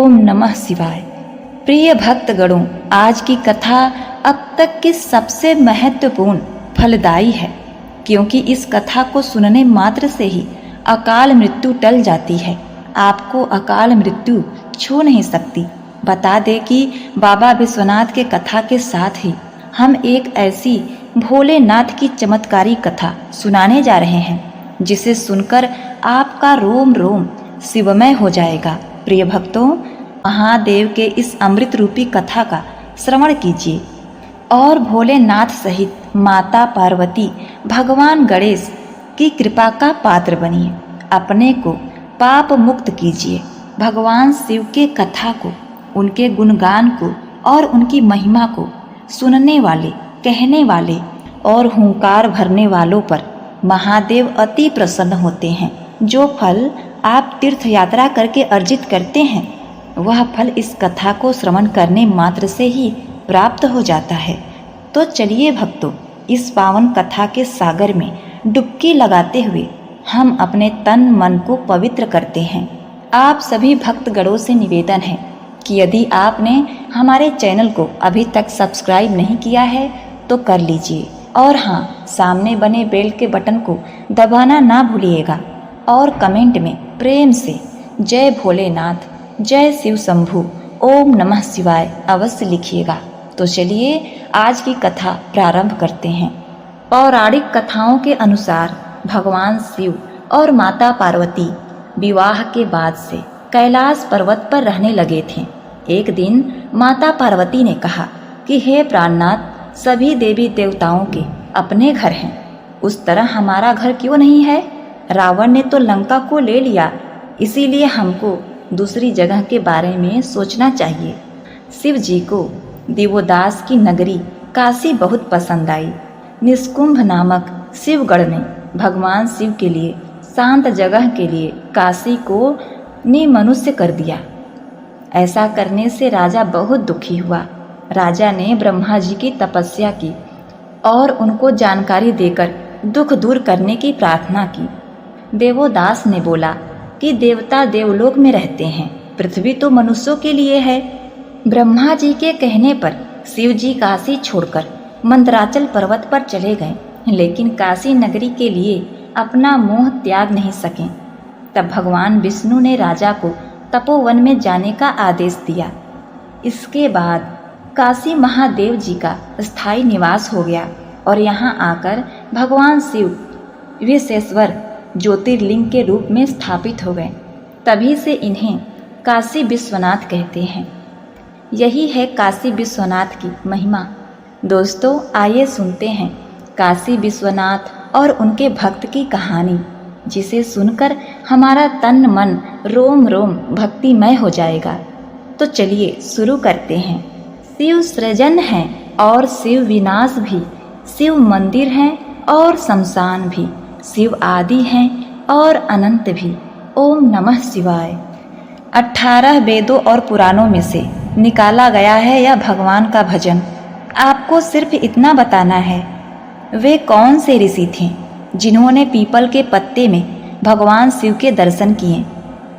ओम नमः शिवाय। प्रिय भक्तगणों, आज की कथा अब तक की सबसे महत्वपूर्ण फलदायी है, क्योंकि इस कथा को सुनने मात्र से ही अकाल मृत्यु टल जाती है। आपको अकाल मृत्यु छू नहीं सकती। बता दे कि बाबा विश्वनाथ के कथा के साथ ही हम एक ऐसी भोलेनाथ की चमत्कारी कथा सुनाने जा रहे हैं, जिसे सुनकर आपका रोम रोम शिवमय हो जाएगा। प्रिय भक्तों, महादेव के इस अमृत रूपी कथा का श्रवण कीजिए और भोलेनाथ सहित माता पार्वती, भगवान गणेश की कृपा का पात्र बनिए। अपने को पाप मुक्त कीजिए। भगवान शिव के कथा को, उनके गुणगान को और उनकी महिमा को सुनने वाले, कहने वाले और हुंकार भरने वालों पर महादेव अति प्रसन्न होते हैं। जो फल आप तीर्थ यात्रा करके अर्जित करते हैं, वह फल इस कथा को श्रवण करने मात्र से ही प्राप्त हो जाता है। तो चलिए भक्तों, इस पावन कथा के सागर में डुबकी लगाते हुए हम अपने तन मन को पवित्र करते हैं। आप सभी भक्तगणों से निवेदन है कि यदि आपने हमारे चैनल को अभी तक सब्सक्राइब नहीं किया है तो कर लीजिए, और हाँ, सामने बने बेल के बटन को दबाना ना भूलिएगा और कमेंट में प्रेम से जय भोलेनाथ, जय शिव शंभू, ओम नमः शिवाय अवश्य लिखिएगा। तो चलिए आज की कथा प्रारंभ करते हैं। पौराणिक कथाओं के अनुसार भगवान शिव और माता पार्वती विवाह के बाद से कैलाश पर्वत पर रहने लगे थे। एक दिन माता पार्वती ने कहा कि हे प्राणनाथ, सभी देवी देवताओं के अपने घर हैं, उस तरह हमारा घर क्यों नहीं है? रावण ने तो लंका को ले लिया, इसीलिए हमको दूसरी जगह के बारे में सोचना चाहिए। शिव जी को देवोदास की नगरी काशी बहुत पसंद आई। निष्कुंभ नामक शिवगढ़ ने भगवान शिव के लिए शांत जगह के लिए काशी को निमनुष्य कर दिया। ऐसा करने से राजा बहुत दुखी हुआ। राजा ने ब्रह्मा जी की तपस्या की और उनको जानकारी देकर दुख दूर करने की प्रार्थना की। देवोदास ने बोला कि देवता देवलोक में रहते हैं, पृथ्वी तो मनुष्यों के लिए है। ब्रह्मा जी के कहने पर शिव जी काशी छोड़कर मंदराचल पर्वत पर चले गए, लेकिन काशी नगरी के लिए अपना मोह त्याग नहीं सके। तब भगवान विष्णु ने राजा को तपोवन में जाने का आदेश दिया। इसके बाद काशी महादेव जी का स्थायी निवास हो गया और यहाँ आकर भगवान शिव विशेश्वर ज्योतिर्लिंग के रूप में स्थापित हो गए। तभी से इन्हें काशी विश्वनाथ कहते हैं। यही है काशी विश्वनाथ की महिमा। दोस्तों, आइए सुनते हैं काशी विश्वनाथ और उनके भक्त की कहानी, जिसे सुनकर हमारा तन मन रोम रोम भक्तिमय हो जाएगा। तो चलिए शुरू करते हैं। शिव सृजन है और शिव विनाश भी, शिव मंदिर है और शमशान भी, शिव आदि हैं और अनंत भी, ओम नमः शिवाय। 18 वेदों और पुराणों में से निकाला गया है यह भगवान का भजन। आपको सिर्फ इतना बताना है, वे कौन से ऋषि थे जिन्होंने पीपल के पत्ते में भगवान शिव के दर्शन किए।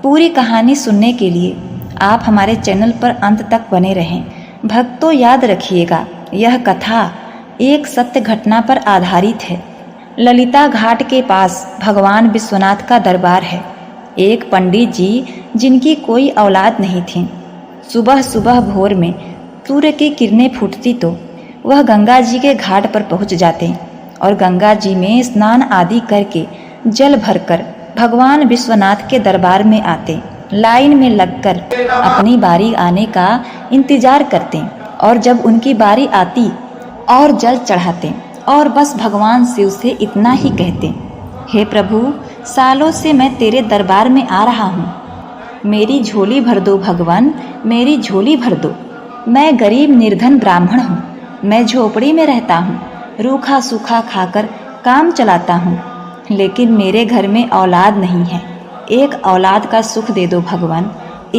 पूरी कहानी सुनने के लिए आप हमारे चैनल पर अंत तक बने रहें। भक्तों, याद रखिएगा, यह कथा एक सत्य घटना पर आधारित है। ललिता घाट के पास भगवान विश्वनाथ का दरबार है। एक पंडित जी जिनकी कोई औलाद नहीं थी, सुबह सुबह भोर में सूर्य की किरणें फूटती तो वह गंगा जी के घाट पर पहुंच जाते और गंगा जी में स्नान आदि करके जल भरकर भगवान विश्वनाथ के दरबार में आते। लाइन में लगकर अपनी बारी आने का इंतजार करते और जब उनकी बारी आती और जल चढ़ाते और बस भगवान शिव से इतना ही कहते, हे प्रभु, सालों से मैं तेरे दरबार में आ रहा हूँ, मेरी झोली भर दो भगवान, मेरी झोली भर दो। मैं गरीब निर्धन ब्राह्मण हूँ, मैं झोपड़ी में रहता हूँ, रूखा सूखा खाकर काम चलाता हूँ, लेकिन मेरे घर में औलाद नहीं है। एक औलाद का सुख दे दो भगवान,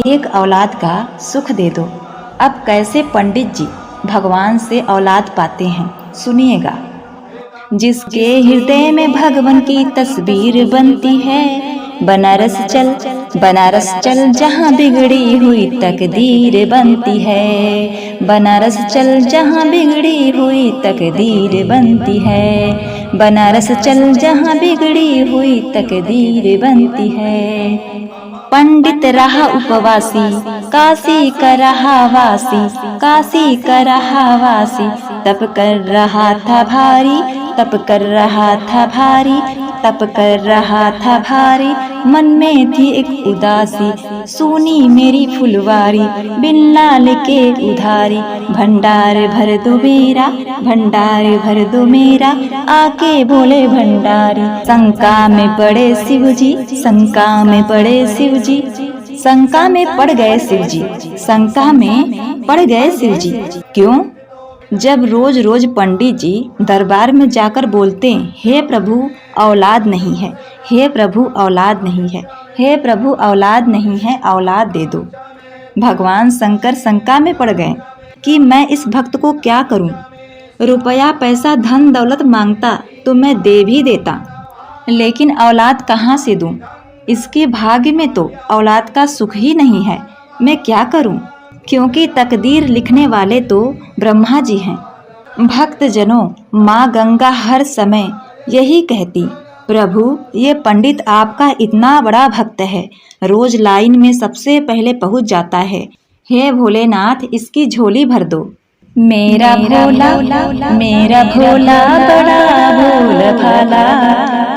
एक औलाद का सुख दे दो। अब कैसे पंडित जी भगवान से औलाद पाते हैं, सुनिएगा। जिसके हृदय में भगवान की तस्वीर बनती है, बनारस चल, बनारस चल जहाँ बिगड़ी हुई तकदीर बनती है। बनारस चल जहाँ बिगड़ी हुई तकदीर बनती है। बनारस चल जहाँ बिगड़ी हुई तकदीर बनती है। पंडित रहा उपवासी, काशी का रहा वासी, काशी का रहा वासी, तप कर रहा था भारी, तप कर रहा था भारी, तप कर रहा था भारी। मन में थी एक उदासी, सुनी मेरी फुलवारी, बिन लाल के उधारी। भंडार भर दो मेरा, भंडार भर दो मेरा, आके बोले भंडारी। शंका में पड़े शिवजी, शंका में पड़े शिवजी, शंका में पड़ गए शिवजी, शंका में पड़ गए शिवजी। क्यों? जब रोज रोज पंडित जी दरबार में जाकर बोलते, हे प्रभु औलाद नहीं है, हे प्रभु औलाद नहीं है, हे प्रभु औलाद नहीं है, औलाद दे दो। भगवान शंकर शंका में पड़ गए कि मैं इस भक्त को क्या करूं? रुपया पैसा धन दौलत मांगता तो मैं दे भी देता, लेकिन औलाद कहाँ से दूं? इसके भाग्य में तो औलाद का सुख ही नहीं है। मैं क्या करूं? क्योंकि तकदीर लिखने वाले तो ब्रह्मा जी हैं। भक्त जनों, माँ गंगा हर समय यही कहती, प्रभु ये पंडित आपका इतना बड़ा भक्त है, रोज लाइन में सबसे पहले पहुंच जाता है। हे भोलेनाथ इसकी झोली भर दो। मेरा भोला, मेरा भोला बड़ा भोला भाला,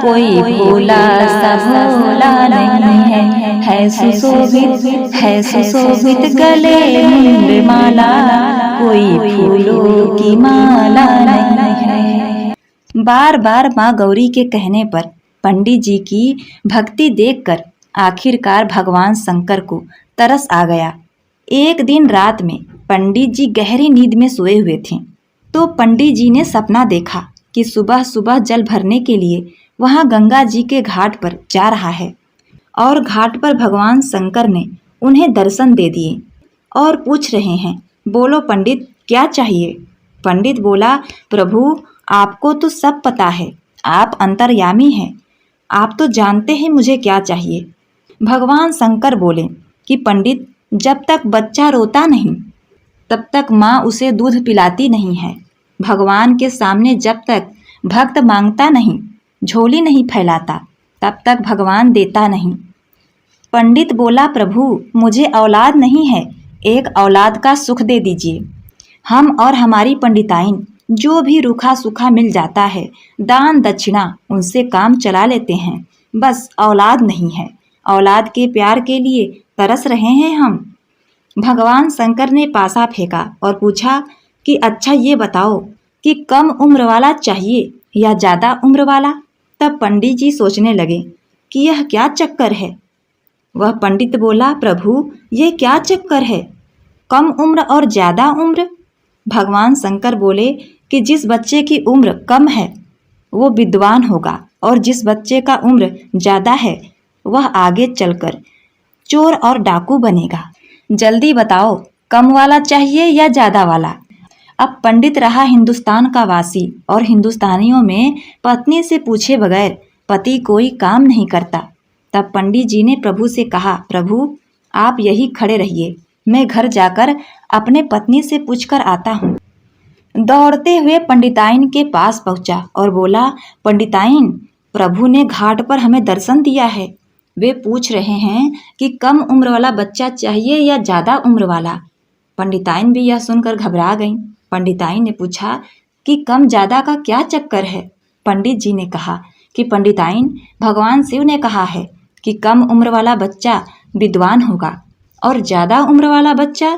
कोई भोला सा भोला नहीं है सुशोभित, है सुशोभित गले मुंड माला, कोई फूलों की माला नहीं है। बार बार माँ गौरी के कहने पर पंडित जी की भक्ति देखकर आखिरकार भगवान शंकर को तरस आ गया। एक दिन रात में पंडित जी गहरी नींद में सोए हुए थे, तो पंडित जी ने सपना देखा कि सुबह सुबह जल भरने के लिए वहां गंगा जी के घाट पर जा रहा है, और घाट पर भगवान शंकर ने उन्हें दर्शन दे दिए और पूछ रहे हैं, बोलो पंडित क्या चाहिए? पंडित बोला, प्रभु आपको तो सब पता है, आप अंतर्यामी हैं, आप तो जानते हैं मुझे क्या चाहिए। भगवान शंकर बोले कि पंडित जब तक बच्चा रोता नहीं तब तक माँ उसे दूध पिलाती नहीं है। भगवान के सामने जब तक भक्त मांगता नहीं, झोली नहीं फैलाता, तब तक भगवान देता नहीं। पंडित बोला, प्रभु मुझे औलाद नहीं है, एक औलाद का सुख दे दीजिए। हम और हमारी पंडिताइन जो भी रूखा सूखा मिल जाता है, दान दक्षिणा उनसे काम चला लेते हैं, बस औलाद नहीं है। औलाद के प्यार के लिए तरस रहे हैं हम। भगवान शंकर ने पासा फेंका और पूछा कि अच्छा ये बताओ कि कम उम्र वाला चाहिए या ज़्यादा उम्र वाला? तब पंडित जी सोचने लगे कि यह क्या चक्कर है। वह पंडित बोला, प्रभु ये क्या चक्कर है, कम उम्र और ज़्यादा उम्र? भगवान शंकर बोले कि जिस बच्चे की उम्र कम है वो विद्वान होगा, और जिस बच्चे का उम्र ज़्यादा है वह आगे चलकर चोर और डाकू बनेगा। जल्दी बताओ कम वाला चाहिए या ज़्यादा वाला? अब पंडित रहा हिंदुस्तान का वासी, और हिंदुस्तानियों में पत्नी से पूछे बगैर पति कोई काम नहीं करता। तब पंडित जी ने प्रभु से कहा, प्रभु आप यही खड़े रहिए, मैं घर जाकर अपने पत्नी से पूछकर आता हूँ। दौड़ते हुए पंडिताइन के पास पहुंचा और बोला, पंडिताइन प्रभु ने घाट पर हमें दर्शन दिया है, वे पूछ रहे हैं कि कम उम्र वाला बच्चा चाहिए या ज़्यादा उम्र वाला। पंडिताइन भी यह सुनकर घबरा गईं। पंडिताइन ने पूछा कि कम ज़्यादा का क्या चक्कर है? पंडित जी ने कहा कि पंडिताइन भगवान शिव ने कहा है कि कम उम्र वाला बच्चा विद्वान होगा और ज़्यादा उम्र वाला बच्चा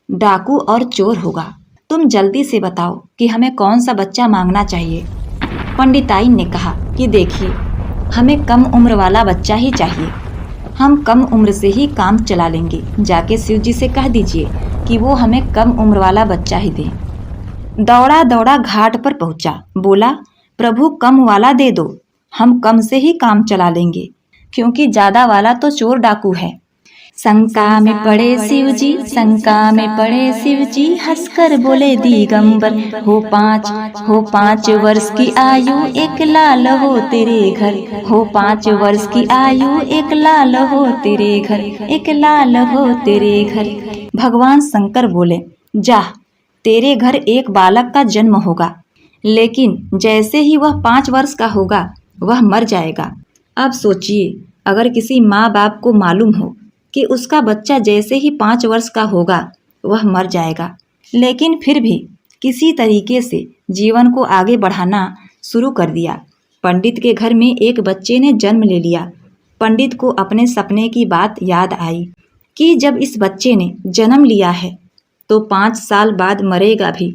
डाकू और चोर होगा। तुम जल्दी से बताओ कि हमें कौन सा बच्चा मांगना चाहिए। पंडिताइन ने कहा कि देखिए हमें कम उम्र वाला बच्चा ही चाहिए, हम कम उम्र से ही काम चला लेंगे। जाके शिव जी से कह दीजिए कि वो हमें कम उम्र वाला बच्चा ही दें। दौड़ा दौड़ा घाट पर पहुंचा, बोला, प्रभु कम वाला दे दो, हम कम से ही काम चला लेंगे, क्योंकि ज़्यादा वाला तो चोर डाकू है। शंका में पड़े शिव जी, शंका में पड़े शिव जी, हंसकर बोले दिगंबर, हो 5 वर्ष की आयु, एक लाल हो तेरे घर, हो 5 वर्ष की आयु, एक लाल हो तेरे घर, एक लाल हो तेरे घर। भगवान शंकर बोले, जा, तेरे घर एक बालक का जन्म होगा, लेकिन जैसे ही वह 5 वर्ष का होगा वह मर जाएगा। अब सोचिए, अगर किसी माँ बाप को मालूम हो कि उसका बच्चा जैसे ही 5 वर्ष का होगा वह मर जाएगा, लेकिन फिर भी किसी तरीके से जीवन को आगे बढ़ाना शुरू कर दिया। पंडित के घर में एक बच्चे ने जन्म ले लिया। पंडित को अपने सपने की बात याद आई कि जब इस बच्चे ने जन्म लिया है तो 5 साल बाद मरेगा भी।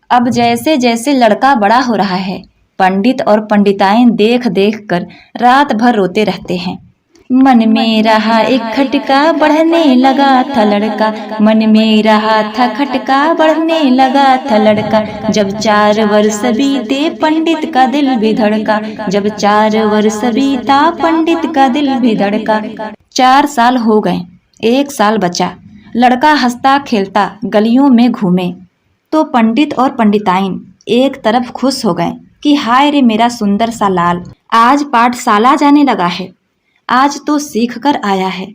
अब जैसे जैसे लड़का बड़ा हो रहा है, पंडित और पंडिताएं देख देख कर रात भर रोते रहते हैं। मन में रहा एक खटका, बढ़ने लगा था लड़का, मन में रहा था खटका, बढ़ने लगा था लड़का। जब 4 वर्ष बीते पंडित का दिल भी धड़का, जब 4 वर्ष बीता पंडित का दिल भी धड़का। 4 साल हो गए, 1 साल बचा। लड़का हंसता खेलता गलियों में घूमे तो पंडित और पंडिताइन एक तरफ खुश हो गए कि हाय रे मेरा सुंदर सा लाल, आज पाठशाला जाने लगा है, आज तो सीख कर आया है।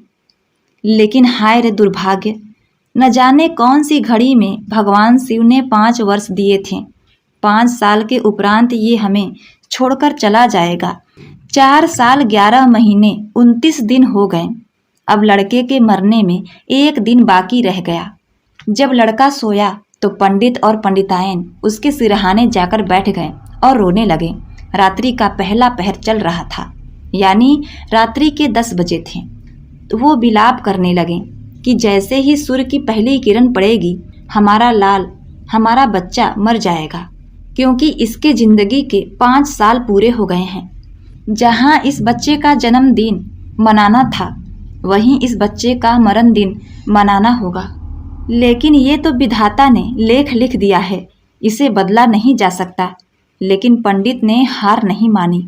लेकिन हाय रे दुर्भाग्य, न जाने कौन सी घड़ी में भगवान शिव ने 5 वर्ष दिए थे। 5 साल के उपरांत ये हमें छोड़कर चला जाएगा। 4 साल 11 महीने 29 दिन हो गए। अब लड़के के मरने में एक दिन बाकी रह गया। जब लड़का सोया तो पंडित और पंडितायन उसके सिरहाने जाकर बैठ गए और रोने लगे। रात्रि का पहला पहर चल रहा था, यानी रात्रि के 10 बजे थे। तो वो विलाप करने लगे कि जैसे ही सूर्य की पहली किरण पड़ेगी हमारा लाल, हमारा बच्चा मर जाएगा, क्योंकि इसके जिंदगी के 5 साल पूरे हो गए हैं। जहाँ इस बच्चे का जन्मदिन मनाना था वहीं इस बच्चे का मरण दिन मनाना होगा। लेकिन ये तो विधाता ने लेख लिख दिया है, इसे बदला नहीं जा सकता। लेकिन पंडित ने हार नहीं मानी,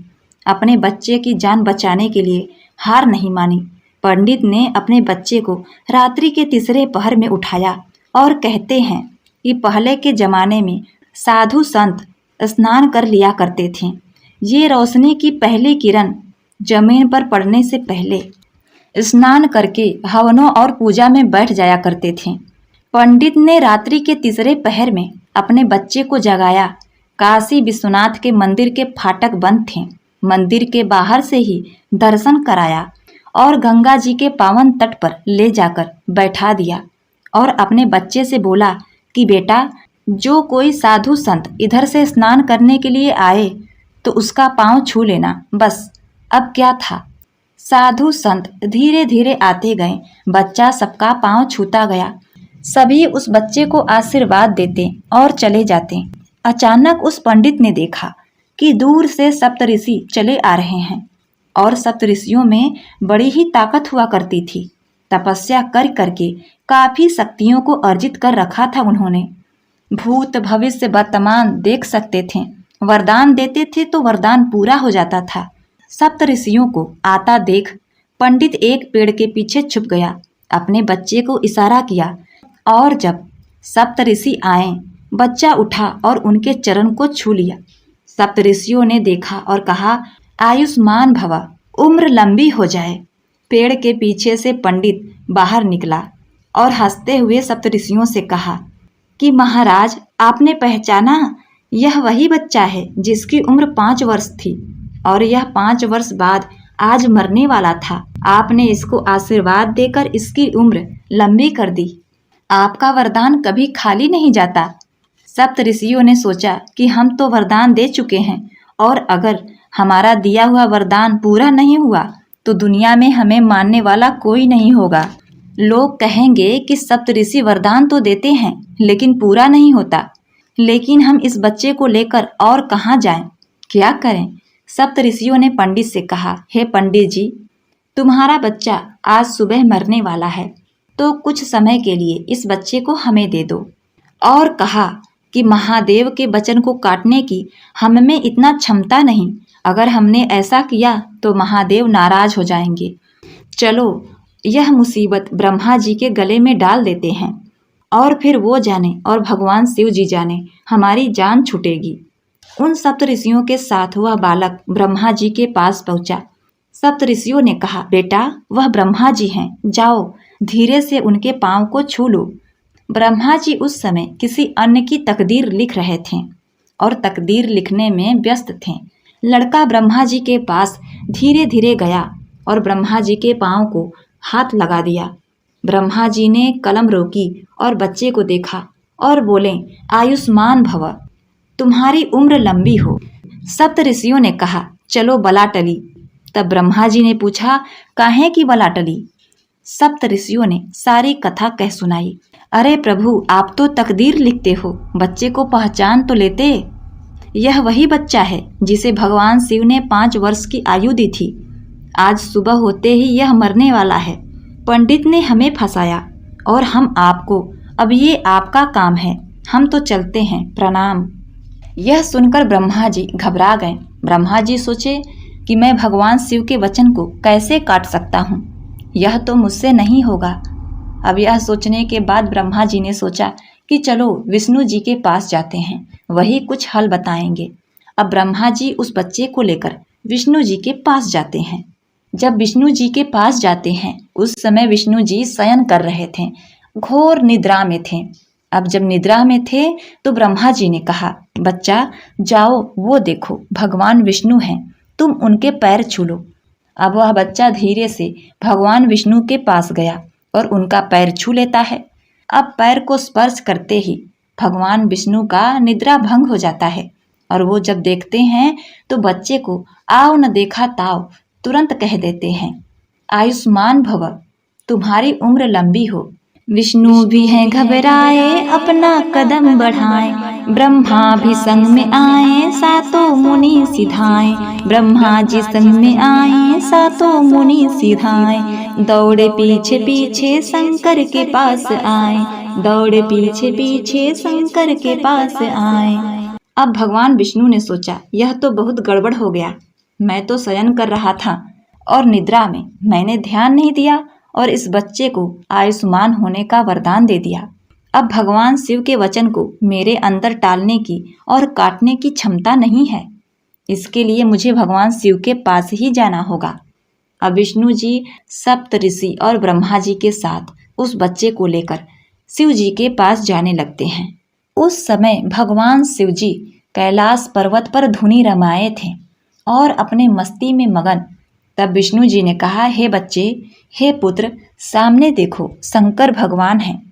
अपने बच्चे की जान बचाने के लिए हार नहीं मानी। पंडित ने अपने बच्चे को रात्रि के तीसरे पहर में उठाया और कहते हैं कि पहले के जमाने में साधु संत स्नान कर लिया करते थे। ये रोशनी की पहली किरण जमीन पर पड़ने से पहले स्नान करके हवनों और पूजा में बैठ जाया करते थे। पंडित ने रात्रि के तीसरे पहर में अपने बच्चे को जगाया। काशी विश्वनाथ के मंदिर के फाटक बंद थे। मंदिर के बाहर से ही दर्शन कराया और गंगा जी के पावन तट पर ले जाकर बैठा दिया और अपने बच्चे से बोला कि बेटा, जो कोई साधु संत इधर से स्नान करने के लिए आए तो उसका पांव छू लेना, बस। अब क्या था, साधु संत धीरे धीरे आते गए, बच्चा सबका पांव छूता गया। सभी उस बच्चे को आशीर्वाद देते और चले जाते। अचानक उस पंडित ने देखा कि दूर से सप्तऋषि चले आ रहे हैं और सप्तऋषियों में बड़ी ही ताकत हुआ करती थी। तपस्या कर करके काफी शक्तियों को अर्जित कर रखा था उन्होंने। भूत भविष्य वर्तमान देख सकते थे, वरदान देते थे तो वरदान पूरा हो जाता था। सप्तऋषियों को आता देख पंडित एक पेड़ के पीछे छुप गया, अपने बच्चे को इशारा किया और जब सप्तऋषि आए, बच्चा उठा और उनके चरण को छू लिया। सप्तऋषियों ने देखा और कहा, आयुष्मान भव, उम्र लंबी हो जाए। पेड़ के पीछे से पंडित बाहर निकला और हंसते हुए सप्तऋषियों से कहा कि महाराज, आपने पहचाना, यह वही बच्चा है जिसकी उम्र 5 वर्ष थी और यह 5 वर्ष बाद आज मरने वाला था। आपने इसको आशीर्वाद देकर इसकी उम्र लंबी कर दी। आपका वरदान कभी खाली नहीं जाता। सप्तऋषियों ने सोचा कि हम तो वरदान दे चुके हैं और अगर हमारा दिया हुआ वरदान पूरा नहीं हुआ तो दुनिया में हमें मानने वाला कोई नहीं होगा। लोग कहेंगे कि सप्तऋषि वरदान तो देते हैं लेकिन पूरा नहीं होता। लेकिन हम इस बच्चे को लेकर और कहाँ जाएं? क्या करें? सप्तऋषियों ने पंडित से कहा, हे पंडित जी, तुम्हारा बच्चा आज सुबह मरने वाला है, तो कुछ समय के लिए इस बच्चे को हमें दे दो। और कहा कि महादेव के वचन को काटने की हम में इतना क्षमता नहीं, अगर हमने ऐसा किया तो महादेव नाराज हो जाएंगे। चलो यह मुसीबत ब्रह्मा जी के गले में डाल देते हैं और फिर वो जाने और भगवान शिव जी जाने हमारी जान छूटेगी। उन सप्त ऋषियों के साथ वह बालक ब्रह्मा जी के पास पहुंचा। सप्त ऋषियों ने कहा, बेटा वह ब्रह्मा जी हैं, जाओ धीरे से उनके पांव को छू लो। ब्रह्मा जी उस समय किसी अन्य की तकदीर लिख रहे थे और तकदीर लिखने में व्यस्त थे। लड़का ब्रह्मा जी के पास धीरे धीरे गया और ब्रह्मा जी के पांव को हाथ लगा दिया। ब्रह्मा जी ने कलम रोकी और बच्चे को देखा और बोले, आयुष्मान भव, तुम्हारी उम्र लंबी हो। सप्त ऋषियों ने कहा, चलो बला टली। तब ब्रह्मा जी ने पूछा, काहे की बला टली? सप्त ऋषियों ने सारी कथा कह सुनाई। अरे प्रभु, आप तो तकदीर लिखते हो, बच्चे को पहचान तो लेते। यह वही बच्चा है जिसे भगवान शिव ने 5 वर्ष की आयु दी थी। आज सुबह होते ही यह मरने वाला है। पंडित ने हमें फंसाया और हम आपको, अब ये आपका काम है, हम तो चलते हैं, प्रणाम। यह सुनकर ब्रह्मा जी घबरा गए। ब्रह्मा जी सोचे कि मैं भगवान शिव के वचन को कैसे काट सकता हूँ, यह तो मुझसे नहीं होगा। अब यह सोचने के बाद ब्रह्मा जी ने सोचा कि चलो विष्णु जी के पास जाते हैं, वही कुछ हल बताएंगे। अब ब्रह्मा जी उस बच्चे को लेकर विष्णु जी के पास जाते हैं। जब विष्णु जी के पास जाते हैं उस समय विष्णु जी शयन कर रहे थे, घोर निद्रा में थे। अब जब निद्रा में थे तो ब्रह्मा जी ने कहा, बच्चा जाओ वो देखो भगवान विष्णु हैं, तुम उनके पैर छू लो। अब वह बच्चा धीरे से भगवान विष्णु के पास गया और उनका पैर छू लेता है। अब पैर को स्पर्श करते ही भगवान विष्णु का निद्रा भंग हो जाता है और वो जब देखते हैं तो बच्चे को आओ न देखा ताओ तुरंत कह देते हैं, आयुष्मान भव, तुम्हारी उम्र लंबी हो। विष्णु भी हैं घबराए, अपना कदम बढ़ाएं, ब्रह्मा भी संग में आए, सातों मुनि सिधाएं। ब्रह्मा जी संग में आए, सातों मुनि सिधाएं। दौड़े पीछे पीछे शंकर के पास आए, दौड़े पीछे पीछे शंकर के पास आए। अब भगवान विष्णु ने सोचा, यह तो बहुत गड़बड़ हो गया। मैं तो शयन कर रहा था और निद्रा में मैंने ध्यान नहीं दिया और इस बच्चे को आयुष्मान होने का वरदान दे दिया। अब भगवान शिव के वचन को मेरे अंदर टालने की और काटने की क्षमता नहीं है। इसके लिए मुझे भगवान शिव के पास ही जाना होगा। अब विष्णु जी सप्त ऋषि और ब्रह्मा जी के साथ उस बच्चे को लेकर शिव जी के पास जाने लगते हैं। उस समय भगवान शिव जी कैलाश पर्वत पर धुनी रमाए थे और अपने मस्ती में मगन। तब विष्णु जी ने कहा, हे बच्चे, हे पुत्र, सामने देखो शंकर भगवान हैं,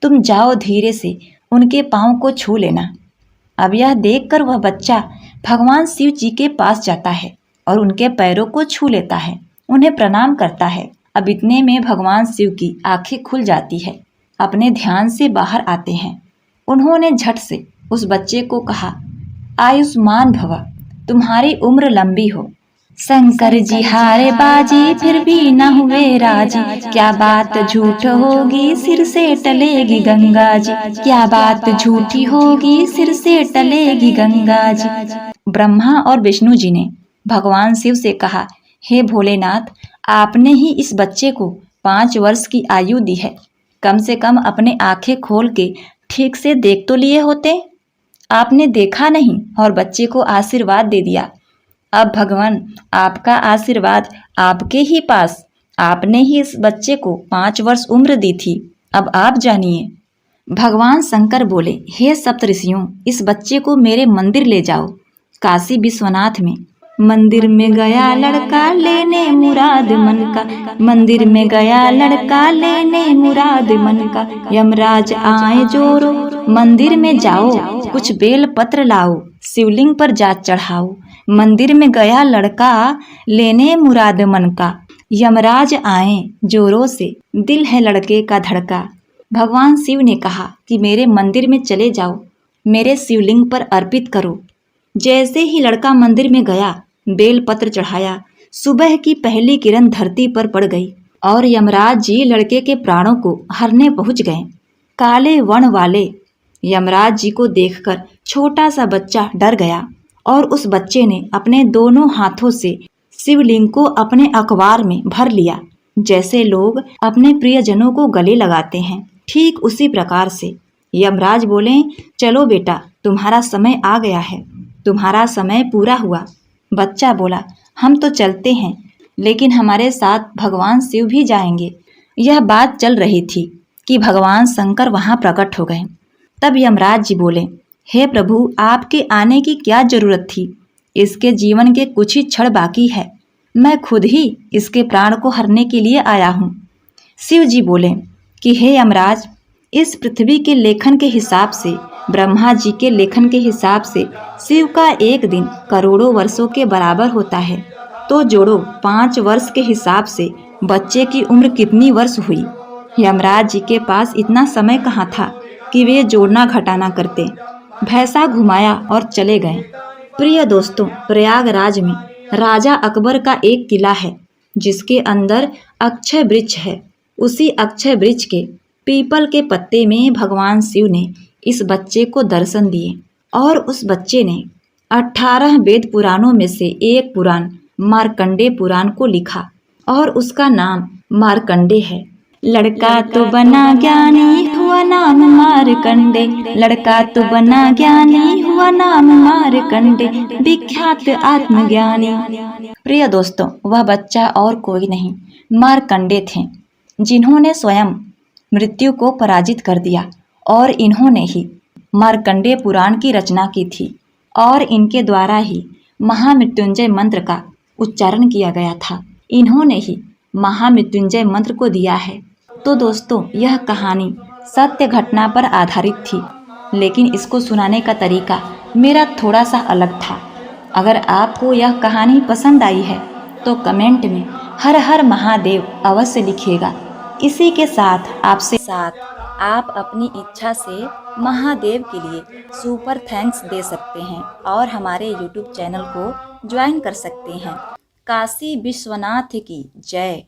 तुम जाओ धीरे से उनके पांव को छू लेना। अब यह देखकर वह बच्चा भगवान शिव जी के पास जाता है और उनके पैरों को छू लेता है, उन्हें प्रणाम करता है। अब इतने में भगवान शिव की आंखें खुल जाती है, अपने ध्यान से बाहर आते हैं। उन्होंने झट से उस बच्चे को कहा, आयुष्मान भव, तुम्हारी उम्र लंबी हो। शंकर जी हारे बाजी फिर भी न हुए राजी, क्या बात झूठ होगी सिर से टलेगी गंगा जी, क्या बात झूठी होगी सिर से टलेगी गंगा जी। ब्रह्मा और विष्णु जी ने भगवान शिव से कहा, हे भोलेनाथ, आपने ही इस बच्चे को 5 वर्ष की आयु दी है, कम से कम अपने आंखें खोल के ठीक से देख तो लिए होते। आपने देखा नहीं और बच्चे को आशीर्वाद दे दिया। अब भगवान आपका आशीर्वाद आपके ही पास, आपने ही इस बच्चे को 5 वर्ष उम्र दी थी, अब आप जानिए। भगवान शंकर बोले, हे सप्तऋषियों, इस बच्चे को मेरे मंदिर ले जाओ, काशी विश्वनाथ में। मंदिर में गया लड़का लेने मुराद मन का, मंदिर में गया लड़का लेने मुराद मन का। यमराज आए जोरो, मंदिर में जाओ, कुछ बेल पत्र लाओ, शिवलिंग पर जात चढ़ाओ। मंदिर में गया लड़का लेने मुराद मन का, यमराज आए जोरों से, दिल है लड़के का धड़का। भगवान शिव ने कहा कि मेरे मंदिर में चले जाओ, मेरे शिवलिंग पर अर्पित करो। जैसे ही लड़का मंदिर में गया, बेल पत्र चढ़ाया, सुबह की पहली किरण धरती पर पड़ गई और यमराज जी लड़के के प्राणों को हरने पहुंच गए। काले वर्ण वाले यमराज जी को देखकर छोटा सा बच्चा डर गया और उस बच्चे ने अपने दोनों हाथों से शिवलिंग को अपने अखबार में भर लिया जैसे लोग अपने प्रियजनों को गले लगाते हैं, ठीक उसी प्रकार से यमराज बोले, चलो बेटा, तुम्हारा समय आ गया है, तुम्हारा समय पूरा हुआ। बच्चा बोला, हम तो चलते हैं, लेकिन हमारे साथ भगवान शिव भी जाएंगे। यह बात चल रही थी कि भगवान शंकर वहां प्रकट हो गए। तब यमराज जी बोले, हे प्रभु, आपके आने की क्या जरूरत थी? इसके जीवन के कुछ ही क्षण बाकी है, मैं खुद ही इसके प्राण को हरने के लिए आया हूँ। शिव जी बोले कि हे यमराज, इस पृथ्वी के लेखन के हिसाब से, ब्रह्मा जी के लेखन के हिसाब से शिव का एक दिन करोड़ों वर्षों के बराबर होता है। तो जोड़ो, 5 वर्ष के हिसाब से बच्चे की उम्र कितनी वर्ष हुई? यमराज जी के पास इतना समय कहाँ था कि वे जोड़ना घटाना करते। भैंसा घुमाया और चले गए। प्रिय दोस्तों, प्रयागराज में राजा अकबर का एक किला है जिसके अंदर अक्षय वृक्ष है। उसी अक्षय वृक्ष के पीपल के पत्ते में भगवान शिव ने इस बच्चे को दर्शन दिए और उस बच्चे ने 18 वेद पुराणों में से एक पुराण मार्कंडे पुराण को लिखा और उसका नाम मार्कंडे है। लड़का तो बना ज्ञानी, हुआ नाम मार्कंडे, लड़का तो बना ज्ञानी, हुआ नाम मार्कंडे, विख्यात आत्मज्ञानी। प्रिय दोस्तों, वह बच्चा और कोई नहीं, मार्कंडे थे, जिन्होंने स्वयं मृत्यु को पराजित कर दिया और इन्होंने ही मार्कंडे पुराण की रचना की थी और इनके द्वारा ही महामृत्युंजय मंत्र का उच्चारण किया गया था। इन्होंने ही महामृत्युंजय मंत्र को दिया है। तो दोस्तों, यह कहानी सत्य घटना पर आधारित थी, लेकिन इसको सुनाने का तरीका मेरा थोड़ा सा अलग था। अगर आपको यह कहानी पसंद आई है तो कमेंट में हर हर महादेव अवश्य लिखिएगा। इसी के साथ आप अपनी इच्छा से महादेव के लिए सुपर थैंक्स दे सकते हैं और हमारे YouTube चैनल को ज्वाइन कर सकते हैं। काशी विश्वनाथ की जय।